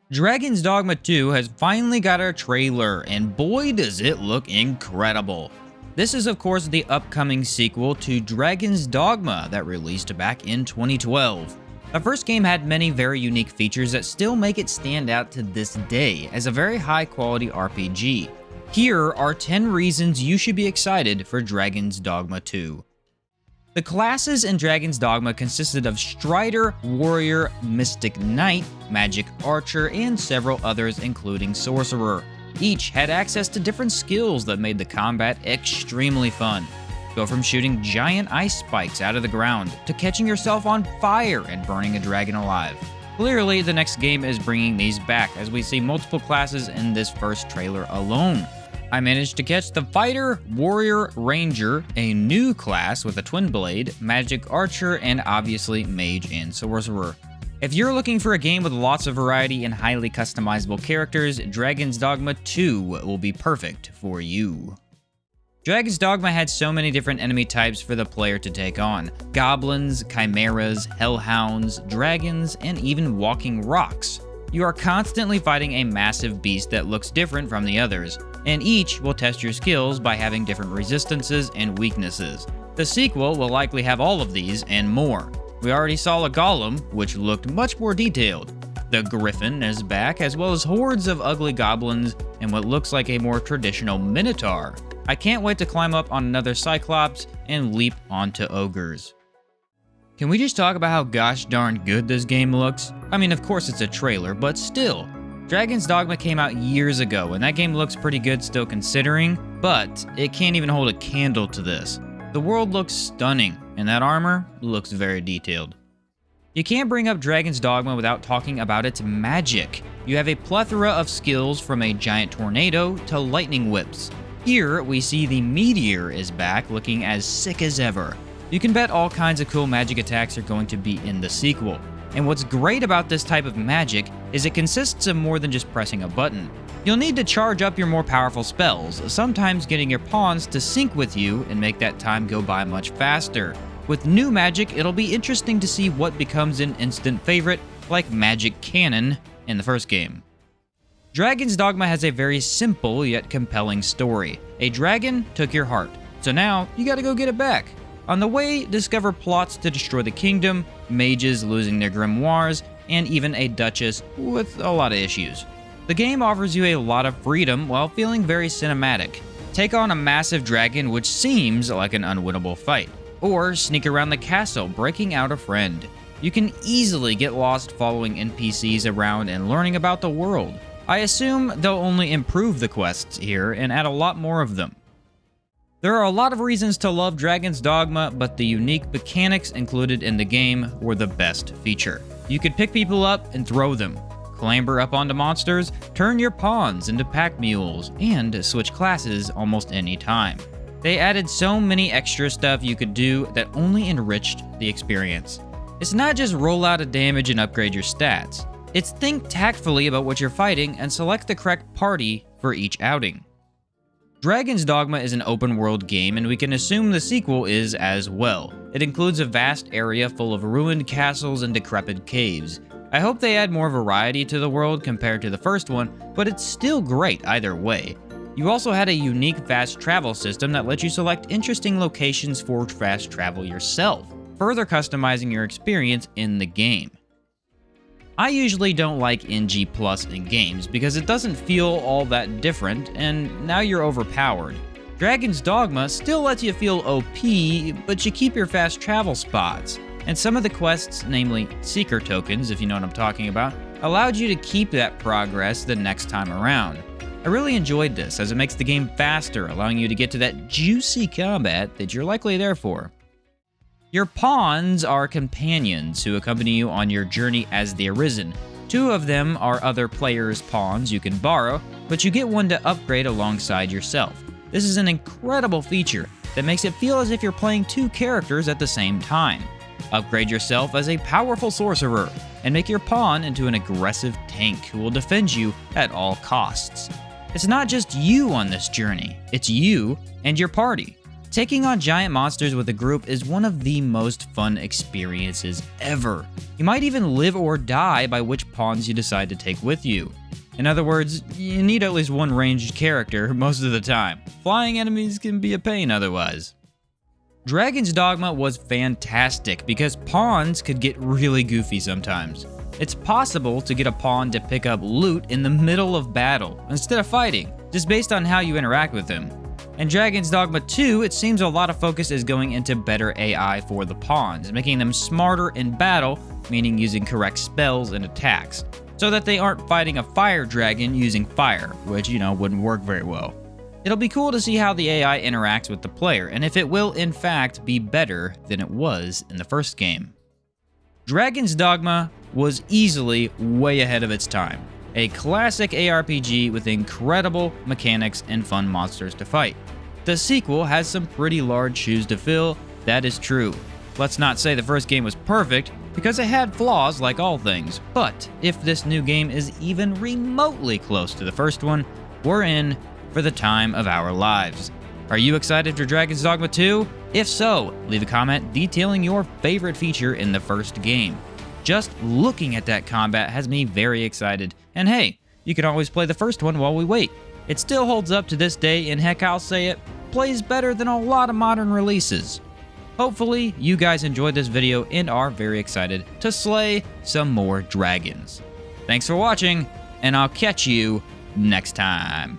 Dragon's Dogma 2 has finally got a trailer, and boy does it look incredible. This is of course the upcoming sequel to Dragon's Dogma that released back in 2012. The first game had many very unique features that still make it stand out to this day as a very high quality RPG. Here are 10 reasons you should be excited for Dragon's Dogma 2. The classes in Dragon's Dogma consisted of Strider, Warrior, Mystic Knight, Magic Archer, and several others including Sorcerer. Each had access to different skills that made the combat extremely fun. Go from shooting giant ice spikes out of the ground to catching yourself on fire and burning a dragon alive. Clearly, the next game is bringing these back as we see multiple classes in this first trailer alone. I managed to catch the Fighter, Warrior, Ranger, a new class with a Twin Blade, Magic Archer, and obviously Mage and Sorcerer. If you're looking for a game with lots of variety and highly customizable characters, Dragon's Dogma 2 will be perfect for you. Dragon's Dogma had so many different enemy types for the player to take on. Goblins, chimeras, hellhounds, dragons, and even walking rocks. You are constantly fighting a massive beast that looks different from the others, and each will test your skills by having different resistances and weaknesses. The sequel will likely have all of these and more. We already saw a golem, which looked much more detailed. The griffin is back, as well as hordes of ugly goblins and what looks like a more traditional minotaur. I can't wait to climb up on another cyclops and leap onto ogres. Can we just talk about how gosh darn good this game looks? I mean, of course it's a trailer, but still. Dragon's Dogma came out years ago, and that game looks pretty good still considering, but it can't even hold a candle to this. The world looks stunning, and that armor looks very detailed. You can't bring up Dragon's Dogma without talking about its magic. You have a plethora of skills from a giant tornado to lightning whips. Here, we see the meteor is back looking as sick as ever. You can bet all kinds of cool magic attacks are going to be in the sequel. And what's great about this type of magic is it consists of more than just pressing a button. You'll need to charge up your more powerful spells, sometimes getting your pawns to sync with you and make that time go by much faster. With new magic, it'll be interesting to see what becomes an instant favorite, like Magic Cannon in the first game. Dragon's Dogma has a very simple yet compelling story. A dragon took your heart, so now you gotta go get it back. On the way, discover plots to destroy the kingdom, mages losing their grimoires, and even a duchess with a lot of issues. The game offers you a lot of freedom while feeling very cinematic. Take on a massive dragon which seems like an unwinnable fight, or sneak around the castle breaking out a friend. You can easily get lost following NPCs around and learning about the world. I assume they'll only improve the quests here and add a lot more of them. There are a lot of reasons to love Dragon's Dogma, but the unique mechanics included in the game were the best feature. You could pick people up and throw them, clamber up onto monsters, turn your pawns into pack mules, and switch classes almost any time. They added so many extra stuff you could do that only enriched the experience. It's not just roll out a damage and upgrade your stats. It's think tactfully about what you're fighting and select the correct party for each outing. Dragon's Dogma is an open-world game, and we can assume the sequel is as well. It includes a vast area full of ruined castles and decrepit caves. I hope they add more variety to the world compared to the first one, but it's still great either way. You also had a unique fast travel system that lets you select interesting locations for fast travel yourself, further customizing your experience in the game. I usually don't like NG Plus in games because it doesn't feel all that different, and now you're overpowered. Dragon's Dogma still lets you feel OP, but you keep your fast travel spots. And some of the quests, namely Seeker tokens, if you know what I'm talking about, allowed you to keep that progress the next time around. I really enjoyed this as it makes the game faster, allowing you to get to that juicy combat that you're likely there for. Your pawns are companions who accompany you on your journey as the Arisen. 2 of them are other players' pawns you can borrow, but you get one to upgrade alongside yourself. This is an incredible feature that makes it feel as if you're playing 2 characters at the same time. Upgrade yourself as a powerful sorcerer, and make your pawn into an aggressive tank who will defend you at all costs. It's not just you on this journey, it's you and your party. Taking on giant monsters with a group is one of the most fun experiences ever. You might even live or die by which pawns you decide to take with you. In other words, you need at least one ranged character most of the time. Flying enemies can be a pain otherwise. Dragon's Dogma was fantastic because pawns could get really goofy sometimes. It's possible to get a pawn to pick up loot in the middle of battle instead of fighting, just based on how you interact with him. In Dragon's Dogma 2, it seems a lot of focus is going into better AI for the pawns, making them smarter in battle, meaning using correct spells and attacks, so that they aren't fighting a fire dragon using fire, which, wouldn't work very well. It'll be cool to see how the AI interacts with the player, and if it will in fact be better than it was in the first game. Dragon's Dogma was easily way ahead of its time. A classic ARPG with incredible mechanics and fun monsters to fight. The sequel has some pretty large shoes to fill, that is true. Let's not say the first game was perfect, because it had flaws like all things, but if this new game is even remotely close to the first one, we're in for the time of our lives. Are you excited for Dragon's Dogma 2? If so, leave a comment detailing your favorite feature in the first game. Just looking at that combat has me very excited, and hey, you can always play the first one while we wait. It still holds up to this day, and heck, I'll say it, plays better than a lot of modern releases. Hopefully, you guys enjoyed this video and are very excited to slay some more dragons. Thanks for watching, and I'll catch you next time.